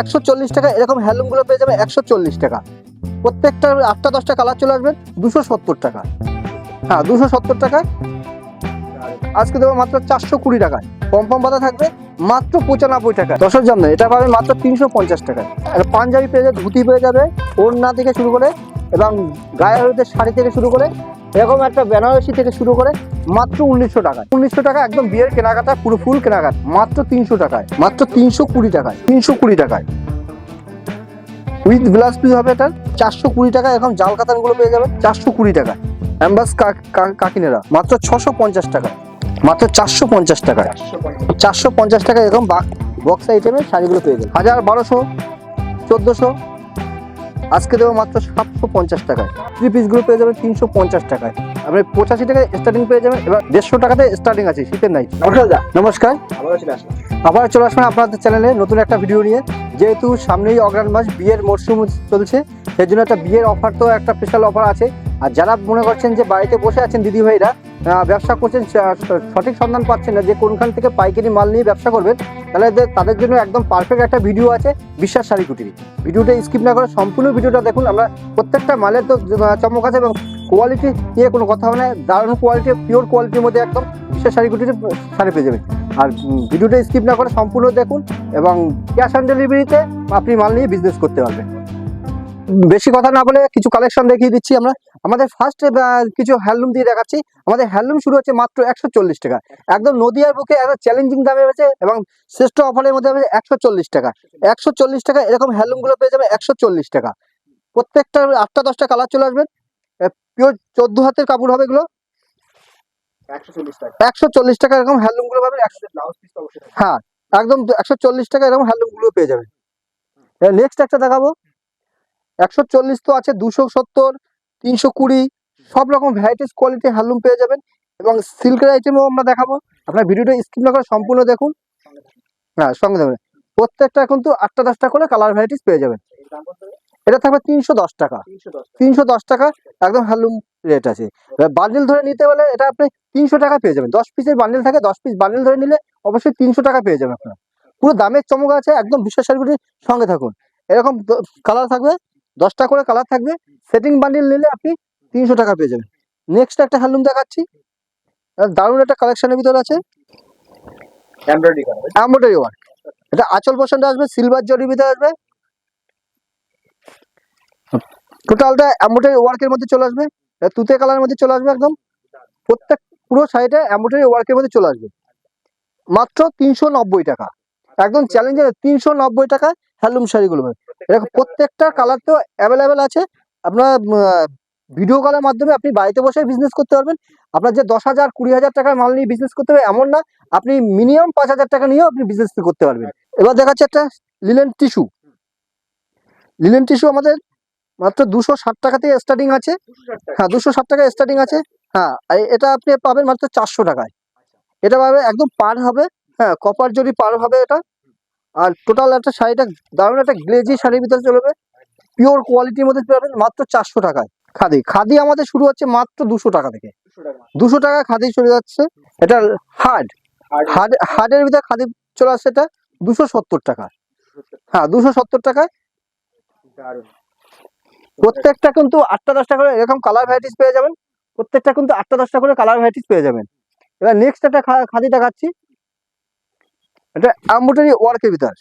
140 টাকা এরকম হ্যান্ডলুমগুলো পেয়ে যাবে 140 টাকা। প্রত্যেকটা 8টা 10টা কালার চলে আসবে 270 টাকা। হ্যাঁ 270 টাকা। আজকে দেবো মাত্র 420 টাকায়। পম্পম পাতা থাকবে মাত্র 95 টাকা। 10-এর জন্য এটা পাবে মাত্র 350 টাকায়। আর পাঞ্জাবি পেয়ে যাবে, ধুতি পেয়ে যাবে, ওড়না থেকে শুরু করে এবং গায়ে হলুদের শাড়ি থেকে শুরু করে এরকম একটা বেনারসি থেকে শুরু করে মাত্র 1900 টাকায়। 1900 টাকা একদম বিয়ের কেনাকাটা, পুরো ফুল কেনাকাটা মাত্র 300 টাকায়, মাত্র 320 টাকায়। 320 টাকায় উইথ গ্লাস পিস হবে এটা 420 টাকা। এখন জাল কাতানগুলো পেয়ে যাবে 420 টাকায়। অ্যাম্বাস কাকিনেরা মাত্র 650 টাকা, মাত্র 450 টাকায়। 450 টাকা এরকম বক্স আইটেমের শাড়িগুলো পেয়ে যাবে 1000, 1200, 1400। আজকে দেবো মাত্র 750 টাকায়। 3 পিসগুলো পেয়ে যাবেন 350 টাকায়। আপনি 85 টাকায় স্টার্টিং পেয়ে যাবেন। এবার 150 টাকাতে স্টার্টিং আছে শীতের নাই। নমস্কার, আবার চলে আসবেন আপনাদের চ্যানেলে নতুন একটা ভিডিও নিয়ে। যেহেতু সামনেই অগ্রহায়ণ মাস, বিয়ের মরশুম চলছে, সেই জন্য একটা বিয়ের অফার, তো একটা স্পেশাল অফার আছে। আর যারা মনে করছেন যে বাড়িতে বসে আছেন দিদি ভাইরা, ব্যবসা করছেন, সঠিক সন্ধান পাচ্ছেন না যে কোনখান থেকে পাইকারি মাল নিয়ে ব্যবসা করবেন, তাহলে তাদের জন্য একদম পারফেক্ট একটা ভিডিও আছে, বিশ্বাস শাড়ি কুটির। ভিডিওটা স্কিপ না করে সম্পূর্ণ ভিডিওটা দেখুন। আমরা প্রত্যেকটা মালের তো চমক আছে এবং কোয়ালিটি নিয়ে কোনো কথা হবে না। দারুণ কোয়ালিটি, পিওর কোয়ালিটির মধ্যে একদম বিশ্বাস শাড়ি কুটির শাড়ি পেয়ে যাবেন। আর ভিডিওটা স্কিপ না করে সম্পূর্ণ দেখুন এবং ক্যাশ অন ডেলিভারিতে আপনি মাল নিয়ে বিজনেস করতে পারবেন। বেশি কথা না বলে কিছু কালেকশন দেখিয়ে দিচ্ছি আমরা। আমাদের ফার্স্ট কিছু হ্যান্ডলুম দিয়ে দেখাচ্ছি। আমাদের হ্যান্ডলুম শুরু হচ্ছে মাত্র 140 টাকা। একদম নদিয়ার বুকে একটা চ্যালেঞ্জিং দামে হয়েছে এবং শ্রেষ্ঠ অফারের মধ্যে হবে 140 টাকা। 140 টাকা এরকম হ্যান্ডলুমগুলো পেয়ে যাবে 140 টাকা। প্রত্যেকটা 8টা 10টা কালার চলে আসবে। পিওর 14 হাতের কাপড় হবে এগুলো। 140 টাকা এরকম হ্যান্ডলুমগুলো পাবেন। হ্যাঁ একদম 140 টাকা এরকম হ্যান্ডলুমগুলো পেয়ে যাবেন। নেক্সট একটা দেখাবো। 140 তো আছে, 270, 320 সব রকম ভ্যারাইটিস কোয়ালিটি হ্যান্ডলুম পেয়ে যাবেন। এবং সিল্কের আইটেমও আমরা দেখাবো। আপনার ভিডিওটা স্কিপ না করে সম্পূর্ণ দেখুন। হ্যাঁ সঙ্গে দেবেন। প্রত্যেকটা কিন্তু 8টা 10টা করে কালার ভ্যারাইটিস পেয়ে যাবেন। এটা থাকবে 310 টাকা। 310 টাকা একদম হ্যান্ডলুম রেট আছে। বান্ডেল ধরে নিতে হলে এটা আপনি 300 টাকা পেয়ে যাবেন। 10 পিসের বান্ডেল থাকে, 10 পিস বান্ডেল ধরে নিলে অবশ্যই 300 টাকা পেয়ে যাবেন আপনার। পুরো দামের চমক আছে, একদম বিশ্বাস শাড়িগুলির সঙ্গে থাকুন। এরকম কালার থাকবে, 10টা করে কালার থাকবে। সেটিং বান্ডেল নিলে আপনি 300 টাকা পেয়ে যাবেন। নেক্সট একটা হ্যান্ডলুম দেখাচ্ছি, দারুণ একটা কালেকশনের ভিতরে আছে এমব্রয়ডারি ওয়ার্ক। এটা আঁচল পোর্শনটা আসবে সিলভার জরির ভিতরে আসবে। টোটালটা এমব্রয়ডারি ওয়ার্কের মধ্যে চলে আসবে, তুতে কালারের মধ্যে চলে আসবে একদম। প্রত্যেক পুরো সাইডে এমব্রয়ডারি ওয়ার্কের মধ্যে চলে আসবে মাত্র 390 টাকা। একদম চ্যালেঞ্জের 390 টাকা হ্যান্ডলুম শাড়িগুলো। এরকম প্রত্যেকটা কালার তো অ্যাভেলেবেল আছে। আপনার ভিডিও কলের মাধ্যমে আপনি বাড়িতে বসে বিজনেস করতে পারবেন। আপনার যে 10,000 20,000 টাকার মাল নিয়ে বিজনেস করতে হবে এমন না, আপনি মিনিমাম 5,000 টাকা নিয়েও আপনি বিজনেস করতে পারবেন। এবার দেখাচ্ছে একটা লিলেন টিস্যু। লিলেন টিস্যু আমাদের মাত্র 260 টাকা থেকে স্টার্টিং আছে। হ্যাঁ 260 টাকা স্টার্টিং আছে। হ্যাঁ এটা আপনি পাবেন মাত্র 400 টাকায়। এটা পাবে একদম পার হবে। হ্যাঁ কপার জরি পার হবে এটা। আর টোটাল একটা শাড়িটা দারুণ একটা গ্লেজি শাড়ির ভিতরে চলবে, পিওর কোয়ালিটির মধ্যে পাবেন মাত্র 400 টাকায়। খাদি, খাদি আমাদের শুরু হচ্ছে মাত্র 200 টাকা থেকে। 200 টাকা খাদি চলে যাচ্ছে। এটা হার্ডের ভিতরে খাদি চলে আসছে, এটা 270 টাকা। হ্যাঁ 270 টাকায়। প্রত্যেকটা কিন্তু 8টা 10টা করে এরকম কালার ভ্যারাইটিস পেয়ে যাবেন। প্রত্যেকটা কিন্তু 8টা 10টা করে কালার ভ্যারাইটিস পেয়ে যাবেন। এবার নেক্সট একটা খাদি দেখাচ্ছি। এটা এমব্রয়ডারি ওয়ার্কের ভিতর।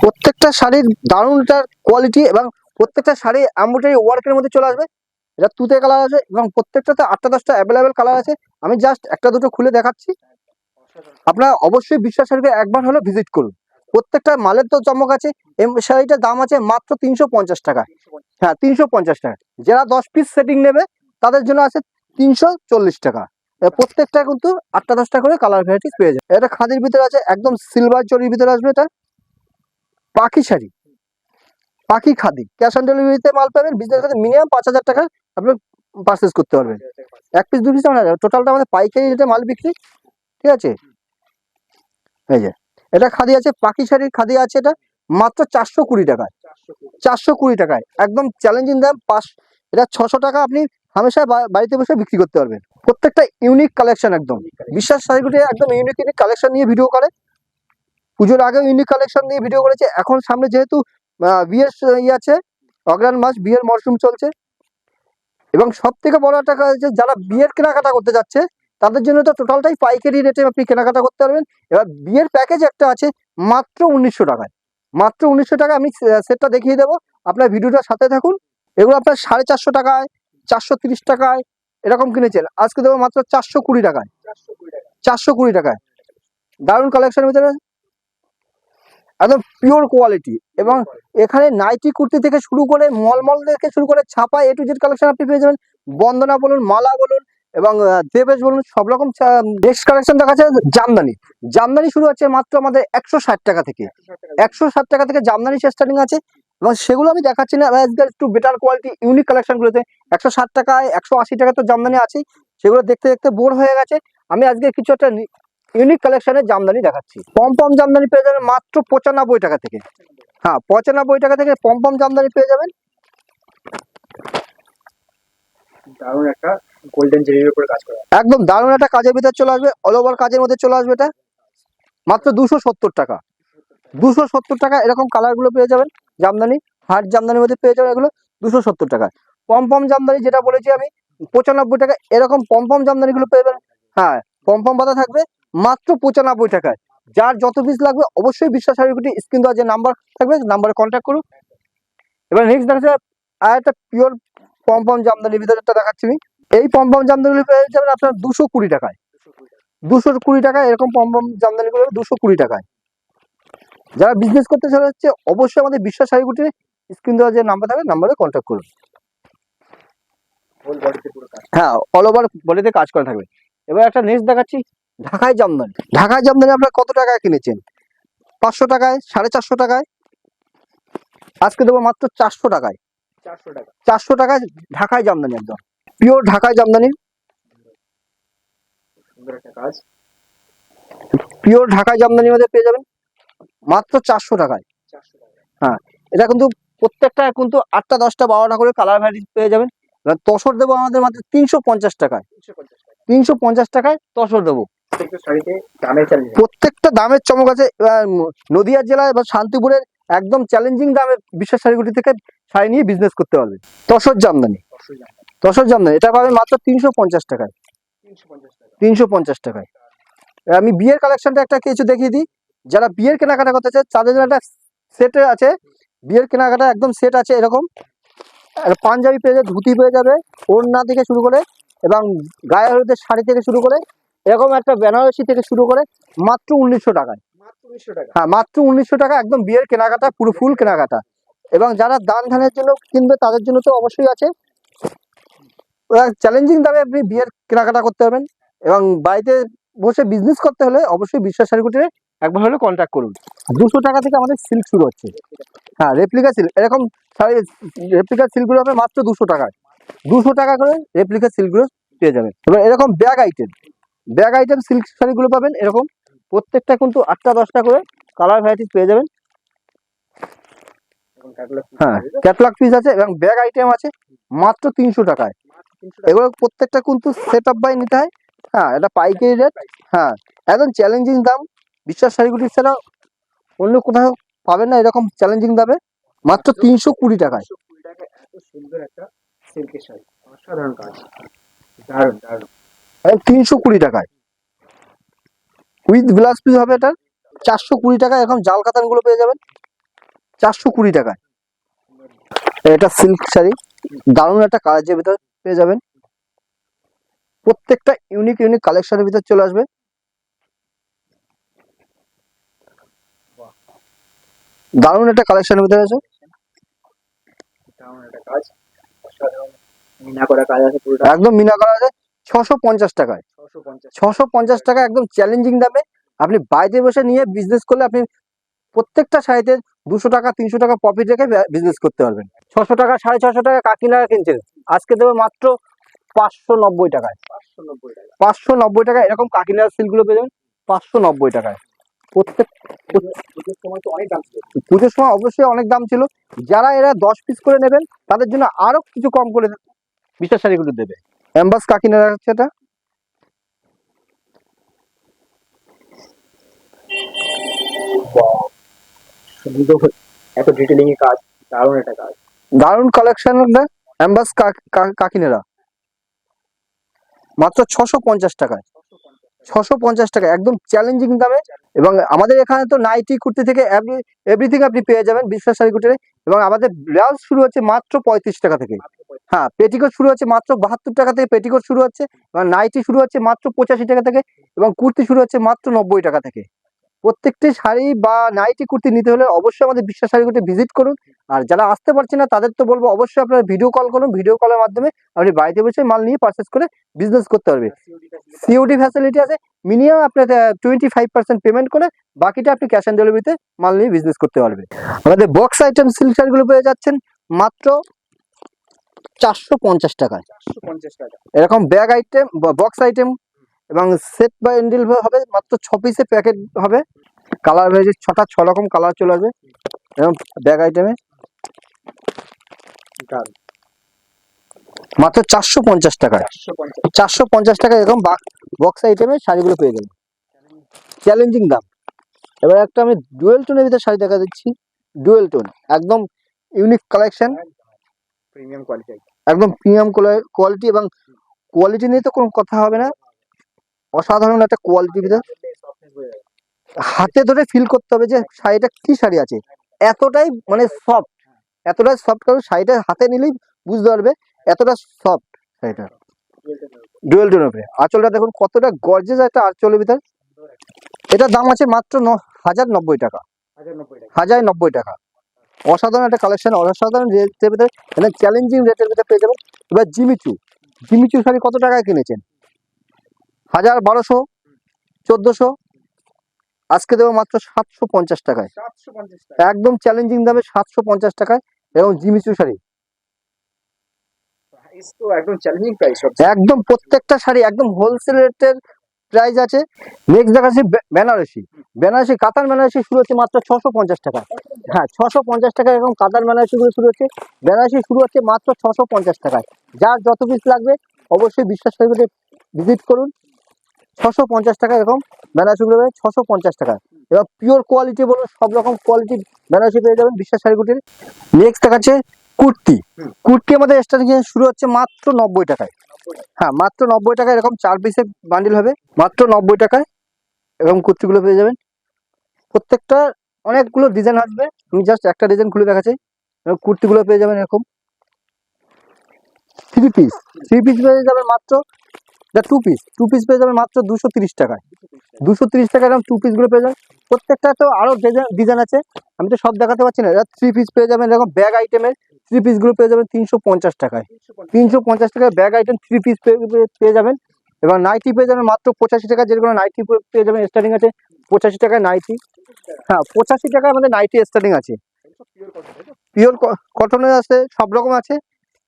প্রত্যেকটা শাড়ির দারুণ কোয়ালিটি এবং প্রত্যেকটা শাড়ি এমব্রয়ডারি ওয়ার্কের মধ্যে চলে আসবে। এটা তুতে কালার আছে এবং প্রত্যেকটাতে 8টা 10টা অ্যাভেলেবেল কালার আছে। আমি জাস্ট একটা দুটো খুলে দেখাচ্ছি। আপনারা অবশ্যই বিশ্বাস শাড়িকে একবার হলো ভিজিট করুন। প্রত্যেকটা মালের তো চমক আছে। এই শাড়িটার দাম আছে মাত্র 350 টাকা। হ্যাঁ 350 টাকা। যারা 10 পিস সেটিং নেবে তাদের জন্য আছে 340 টাকা। প্রত্যেকটা কিন্তু 8টা 10টা করে কালার ভ্যারাইটিস পেয়ে যায়। এটা খাদির ভিতরে আছে, একদম সিলভার জরির ভিতরে আসবে। এটা পাখি শাড়ি, পাখি খাদি। ক্যাশ অন ডেলিভারিতে মাল পাবেন। বিজনেস করতে মিনিমাম 5,000 টাকা আপনি পারচেস করতে পারবেন। 1 পিস 2 পিস আমরা টোটালটা আমাদের পাইকারি রেটে মাল বিক্রি। ঠিক আছে, এই যে এটা খাদি আছে, পাখি শাড়ির খাদি আছে। এটা মাত্র 420 টাকায়। 420 টাকায় একদম চ্যালেঞ্জিং দাম। এটা 600 টাকা আপনি হামেশা বাড়িতে বসে বিক্রি করতে পারবেন। প্রত্যেকটা ইউনিক কালেকশন, একদম বিশ্বাস শাড়িগুলো একদম ইউনিক ইউনিক কালেকশন নিয়ে ভিডিও করে। পুজোর আগেও ইউনিক কালেকশন নিয়ে ভিডিও করেছে। এখন সামনে যেহেতু বিয়ের আছে, অগ্রহায়ণ মাস, বিয়ের মরশুম চলছে, এবং সব থেকে বড় একটা কাজ যে যারা বিয়ের কেনাকাটা করতে যাচ্ছে তাদের জন্য তো টোটালটাই পাইকারি রেটে আপনি কেনাকাটা করতে পারবেন। এবার বিয়ের প্যাকেজ একটা আছে মাত্র 1900 টাকায়, মাত্র 1900 টাকায় আমি সেটটা দেখিয়ে দেবো। আপনার ভিডিওটার সাথে থাকুন। এগুলো আপনার 450 টাকায়, 430 টাকায় এরকম কিনেছেন, আজকে দেবো মাত্র 420 টাকায়। 420 টাকায় দারুণ কালেকশনের ভিতরে একদম পিওর কোয়ালিটি। এবং এখানে নাইটি কুর্তি থেকে শুরু করে মলমল থেকে শুরু করে ছাপা A to Z কালেকশন আপনি পেয়ে যাবেন। বন্দনা বলুন, মালা বলুন, এবং দেবেশ বলুন, সব রকম। নেক্সট কালেকশন দেখা যাচ্ছে জামদানি। জামদানি শুরু হচ্ছে মাত্র আমাদের 160 টাকা থেকে, 160 টাকা থেকে জামদানি স্টার্টিং আছে। এবং সেগুলো আমি দেখাচ্ছি না, একটু বেটার কোয়ালিটি ইউনিক কালেকশনগুলোতে 160 টাকায়, 180 টাকায় তো জামদানি আছেই। সেগুলো দেখতে দেখতে বোর হয়ে গেছে। আমি আজকে কিছু একটা ইউনিক কালেকশনের জামদানি দেখাচ্ছি। পম জামদানি পেয়ে যাবেন মাত্র 95 টাকা থেকে। হ্যাঁ, 95 টাকা থেকে পম জামদানি পেয়ে যাবেন। দারুণ একটা গোল্ডেন জেরির উপরে কাজ করা, একদম দারুণ একটা কাজের ভিতরে চলে আসবে, অল ওভার কাজের মধ্যে চলে আসবে। এটা মাত্র 270 টাকা, 270 টাকা। এরকম কালারগুলো পেয়ে যাবেন। জামদানি, হার্ড জামদানির মধ্যে পেয়ে যাবেন এগুলো 270 টাকা। পম জামদানি যেটা বলেছি আমি 95 টাকা, এরকম পম জামদানিগুলো পেয়ে যাবেন। হ্যাঁ, পম বাঁধা থাকবে মাত্র 95 টাকায়। যার যত পিস লাগবে অবশ্যই বিশ্বাস শাড়িগুটি স্ক্রিন দেওয়া যে নাম্বার থাকবে, নাম্বারে কন্ট্যাক্ট করুন। এবার নেক্সট দেখা যাচ্ছে আর একটা পিওর পম জামদানির ভিতরে একটা দেখাচ্ছি আমি। এই পম জামদানিগুলো পেয়ে যাবেন আপনার 220 টাকায়, 220 টাকায়। এরকম পম জামদানিগুলো 220 টাকায়। যারা বিজনেস করতে চাচ্ছে অবশ্যই আমাদের বিশ্বাস শাড়িগুটির স্ক্রিন দেওয়া যে নাম্বার থাকবে, নাম্বারে কন্ট্যাক্ট করুন। হোল বডিতে পুরো কাজ। হ্যাঁ, অল ওভার বডিতে কাজ করা থাকবে। এবার একটা নেক্সট দেখাচ্ছি ঢাকাই জামদানি। ঢাকাই জামদানি আপনারা কত টাকায় কিনেছেন? 500 টাকায়, 450 টাকায়। আজকে দেবো মাত্র 400 টাকায়। 400 টাকা, 400 টাকায় ঢাকাই জামদানি, একদম পিওর ঢাকাই জামদানি, সুন্দর একটা কাজ। পিওর ঢাকাই জামদানির মধ্যে পেয়ে যাবেন মাত্র 400 টাকায়। 400 টাকা, হ্যাঁ, এটা কিন্তু প্রত্যেকটা কিন্তু 8টা 10টা 12টা করে কালার ভ্যারাইটি পেয়ে যাবেন। এবার তসর দেবো আমাদের মাত্র 350 টাকায়, 350 টাকা। 350 টাকায় তসর দেবো। প্রত্যেকটা শাড়িতে দামের চ্যালেঞ্জ, প্রত্যেকটা দামের চমক আছে। এবার নদিয়া জেলায় বা শান্তিপুরের একদম চ্যালেঞ্জিং দামে বিশ্বাস শাড়িগুটি থেকে শাড়ি নিয়ে বিজনেস করতে পারবে। তসর জামদানি, 400 টাকা, তসর জামদানি এটা পাবেন মাত্র 350 টাকায়, 350 টাকা। 350 টাকায়। আমি বিয়ের কালেকশনটা একটা কিছু দেখিয়ে দিই। যারা বিয়ের কেনাকাটা করতে চায় তাদের জন্য একটা সেট আছে। বিয়ের কেনাকাটা একদম সেট আছে। এরকম একটা পাঞ্জাবি পেয়ে যাবে, ধুতি পেয়ে যাবে, ওড়না থেকে শুরু করে এবং গায়ে হলুদের শাড়ি থেকে শুরু করে এরকম একটা বেনারসি থেকে শুরু করে মাত্র 1900 টাকায়। মাত্র 1900 টাকা। হ্যাঁ, মাত্র 1900 টাকা, একদম বিয়ের কেনাকাটা, পুরো ফুল কেনাকাটা। এবং যারা দান ধ্যানের জন্য কিনবে তাদের জন্য তো অবশ্যই আছে। চ্যালেঞ্জিং দামে আপনি বিয়ের কেনাকাটা করতে পারবেন। এবং বাড়িতে বসে বিজনেস করতে হলে অবশ্যই বিশ্বাস শাড়িগুটিতে একবার হলে কন্ট্যাক্ট করুন। 200 টাকা থেকে আমাদের সিল্ক শুরু হচ্ছে। হ্যাঁ, রেপ্লিকা সিল্ক, এরকম শাড়ি রেপ্লিকা সিল্কগুলো হবে মাত্র 200 টাকায়। 200 টাকা করে রেপ্লিকা সিল্কগুলো পেয়ে যাবেন। এবার এরকম ব্যাগ আইটেম সিল্ক শাড়িগুলো পাবেন এরকম। প্রত্যেকটা কিন্তু 8টা 10টা করে কালার ভ্যারাইটি পেয়ে যাবেন। এবং ক্যাটালগ, হ্যাঁ, ক্যাটলগ পিস আছে এবং ব্যাগ আইটেম আছে মাত্র 300 টাকায়। মাত্র 300 টাকা। এগুলো প্রত্যেকটা কিন্তু সেট আপ বাই নিতে হয়। হ্যাঁ, এটা পাইকারি রেট। হ্যাঁ, একদম চ্যালেঞ্জিং দাম। বিশ্বাস শাড়িগুলি ছাড়া অন্য কোথাও পাবেন না এরকম চ্যালেঞ্জিং দামে, মাত্র 320 টাকায়। 320 টাকা এত সুন্দর একটা সিল্কের শাড়ি, অসাধারণ কাজ, দারুণ দারুণ। 320 টাকায় উইথ গ্লাস পিস হবে। এটা 420 টাকায়। এরকম জাল কাতানগুলো পেয়ে যাবেন 420 টাকায়। এটা সিল্ক শাড়ি, দারুণ একটা কালারের ভিতর পেয়ে যাবেন। প্রত্যেকটা ইউনিক ইউনিক কালেকশনের ভিতর চলে আসবে। দারুণ একটা কালেকশনের ভিতরে আছে। দারুণ একটা কাজ, অসাধারণ মিনা করা কাজ আছে পুরোটা। একদম মিনা করা আছে 650 টাকায়। 650, 650 টাকা, একদম চ্যালেঞ্জিং দামে। আপনি বাইরে বসে নিয়ে বিজনেস করলে আপনি প্রত্যেকটা শাড়িতে 200 টাকা 300 টাকা প্রফিট রেখে বিজনেস করতে পারবেন। 600 টাকা 650 টাকা কাকিনারা কিনছেন, আজকে দেবে মাত্র 590 টাকায়। 590 টাকা। 590 টাকা এরকম কাকিনার সিল্কগুলো পেয়ে যাবেন 590 টাকায়। প্রত্যেক পুজোর সময় তো অনেক দাম ছিল। পুজোর সময় অবশ্যই অনেক দাম ছিল। যারা এরা 10 পিস করে নেবেন তাদের জন্য আরো কিছু কম করে বিশ্বাস শাড়িগুলো দেবে। অ্যাম্বাস কাকিনারা হচ্ছে এটা। সুন্দর এত ডিটেলিং এর কাজ, দারুণ একটা কাজ। দারুণ কালেকশন অ্যাম্বাস কাকিনারা মাত্র 650 টাকায়। 650 টাকা একদম চ্যালেঞ্জিং দামে। এবং আমাদের এখানে তো নাইটি কুর্তি থেকে এভরিথিং আপনি পেয়ে যাবেন বিশ্বাস শাড়ি কুটিরে। এবং আমাদের ব্লাউজ শুরু হচ্ছে মাত্র 35 টাকা থেকে। হ্যাঁ, পেটিকোট শুরু হচ্ছে মাত্র 72 টাকা থেকে, পেটিকোট শুরু হচ্ছে। এবং নাইটি শুরু হচ্ছে মাত্র 85 টাকা থেকে, এবং কুর্তি শুরু হচ্ছে মাত্র 90 টাকা থেকে। প্রত্যেকটি শাড়ি বা নাইটি কুর্তি নিতে হলে অবশ্যই আমাদের বিশ্বাস শাড়ি কুটি ভিজিট করুন। আর যারা আসতে পারছে না তাদের তো বলবো অবশ্যই আপনারা ভিডিও কল করুন। ভিডিও কলের মাধ্যমে আপনি বাড়িতে বসে মাল নিয়ে পারচেস করে বিজনেস করতে পারবে। সিওডি ফ্যাসিলিটি আছে। মিনিমাম আপনার 25% পেমেন্ট করে বাকিটা আপনি ক্যাশ অন ডেলিভারিতে মাল নিয়ে বিজনেস করতে পারবে। আমাদের বক্স আইটেম সিল্ক শাড়িগুলো পেয়ে যাচ্ছেন মাত্র 450 টাকায়। 450 টাকা। এরকম ব্যাগ আইটেম, বক্স আইটেম এবং সেট বা এন্ডেল হবে মাত্র 6 পিসের প্যাকেট হবে। কালার হয়েছে 6 রকম কালার চলে আসবে এবং ব্যাগ আইটেমে দারুণ। মাত্র 450 টাকায়। 450। 450 টাকা এরকম বক্স আইটেমে শাড়িগুলো পেয়ে যাবেন। চ্যালেঞ্জিং দাম। এবার একটা আমি ডুয়েল টোনের ভিতরে শাড়ি দেখা দিচ্ছি। ডুয়েল টোন একদম ইউনিক কালেকশন, প্রিমিয়াম কোয়ালিটি। একদম প্রিমিয়াম কোয়ালিটি। এবং কোয়ালিটি নিয়ে তো কোনো কথা হবে না, অসাধারণ একটা কোয়ালিটির ভিতরে। হাতে ধরে ফিল করতে হবে যে শাড়িটা কি শাড়ি আছে। এতটাই মানে সফট, এতটাই সফট, কারণ শাড়িটা হাতে নিলেই বুঝতে পারবে এতটা সফট শাড়িটা। ডুয়েল টোনের উপরে আঁচলটা দেখুন কতটা গর্জিয়াস একটা আঁচলের ভিতর। এটার দাম আছে মাত্র 1090 টাকা। 1090 টাকা। অসাধারণ একটা কালেকশন, অসাধারণ রেটের ভিতরে, মানে চ্যালেঞ্জিং রেটের ভিতরে পেয়ে যাবেন। এবার জিমিচু শাড়ি কত টাকায় কিনেছেন? 1000, 1200, 1400। আজকে দেবো মাত্র 750 টাকায়। 750 টাকা। একদম চ্যালেঞ্জিং দামে 750 টাকায় এবং জিমিচু শাড়ি। প্রাইস তো একদম চ্যালেঞ্জিং প্রাইস সব। একদম প্রত্যেকটা শাড়ি একদম হোলসেল রেটের প্রাইস আছে। নেক্সট দেখাচ্ছি বেনারসি। কাতান বেনারসি শুরু হচ্ছে মাত্র 650 টাকা। হ্যাঁ, 650 টাকা এরকম কাতান বেনারসি গুলো শুরু হচ্ছে। বেনারসি শুরু হচ্ছে মাত্র 650 টাকায়। যার যত পিস লাগবে অবশ্যই বিশ্বাস শাড়িতে ভিজিট করুন। 650 টাকা এরকম বেনারসি গুলো 650 টাকা। এবার পিওর কোয়ালিটি বলুন, সব রকম কোয়ালিটি বেনারসি পেয়ে যাবেন বিশ্বাস শাড়িগুটির। নেক্সট দেখাচ্ছে কুর্তি। কুর্তি আমাদের স্টার্টিং শুরু হচ্ছে মাত্র 90 টাকায়। হ্যাঁ, মাত্র 90 টাকা এরকম 4 পিসের বান্ডিল হবে মাত্র 90 টাকায়। এরকম কুর্তিগুলো পেয়ে যাবেন। প্রত্যেকটা অনেকগুলো ডিজাইন আসবে, আমি জাস্ট একটা ডিজাইন খুলে দেখাচ্ছি। কুর্তিগুলো পেয়ে যাবেন এরকম 3 পিস পেয়ে যাবেন মাত্র, 2 পিস পেয়ে যাবেন মাত্র 230 টাকায়। 230 টাকা এরকম 2 পিস গুলো পেয়ে যাবেন। প্রত্যেকটা তো আরো ডিজাইন আছে, আমি তো সব দেখাতে পারছি না। 3 পিস পেয়ে যাবেন এরকম ব্যাগ আইটেমের 3 পিস গুলো পেয়ে যাবেন 350 টাকায়। 350 টাকায় ব্যাগ আইটেম 3 পিস পেয়ে যাবেন। এবং নাইটি পেয়ে যাবেন মাত্র 85 টাকা। যেগুলো নাইটি পেয়ে যাবেন স্টার্টিং আছে 85 টাকায় নাইটি। হ্যাঁ, 85 টাকায় আমাদের নাইটি স্টার্টিং আছে। পিওর কটনের আছে, সব রকম আছে।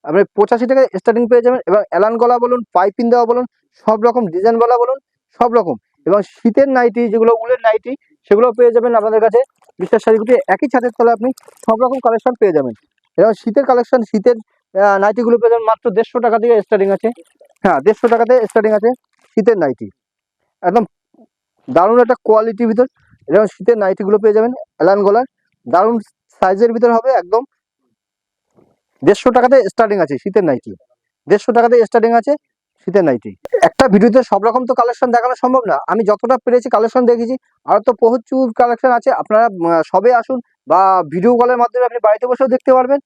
আপনি 85 টাকায় স্টার্টিং পেয়ে যাবেন। এবং এলান গলা বলুন, পাইপিং দেওয়া বলুন, সব রকম ডিজাইন বলা বলুন, সব রকম। এবং শীতের নাইটি যেগুলো উলের নাইটি সেগুলো পেয়ে যাবেন আমাদের কাছে বিশ্বাস শাড়িগুটি। একই ছাদের তলে আপনি সব রকম কালেকশন পেয়ে যাবেন। এবং শীতের কালেকশন, শীতের নাইটিগুলো পেয়ে যাবেন মাত্র 150 টাকা থেকে স্টার্টিং আছে। হ্যাঁ, 150 টাকাতে স্টার্টিং আছে শীতের নাইটি। একদম দারুণ একটা কোয়ালিটির ভিতর এবং শীতের নাইটিগুলো পেয়ে যাবেন এলান গলার। দারুণ সাইজের ভিতর হবে একদম। 150 টাকাতে স্টার্টিং আছে শীতের নাইটি। 150 টাকাতে স্টার্টিং আছে শীতের নাইটি। একটা ভিডিওতে সব রকম তো কালেকশন দেখানো সম্ভব না, আমি যতটা পেরেছি কালেকশন দেখেছি। আর তো প্রচুর কালেকশন আছে, আপনারা সবে আসুন বা ভিডিও কলের মাধ্যমে আপনি বাড়িতে বসেও দেখতে পারবেন।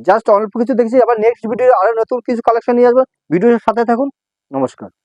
জাস্ট অল্প কিছু দেখেছি, আবার নেক্সট ভিডিও আরো নতুন কিছু কালেকশন নিয়ে আসবো। ভিডিওর সাথে থাকুন। নমস্কার।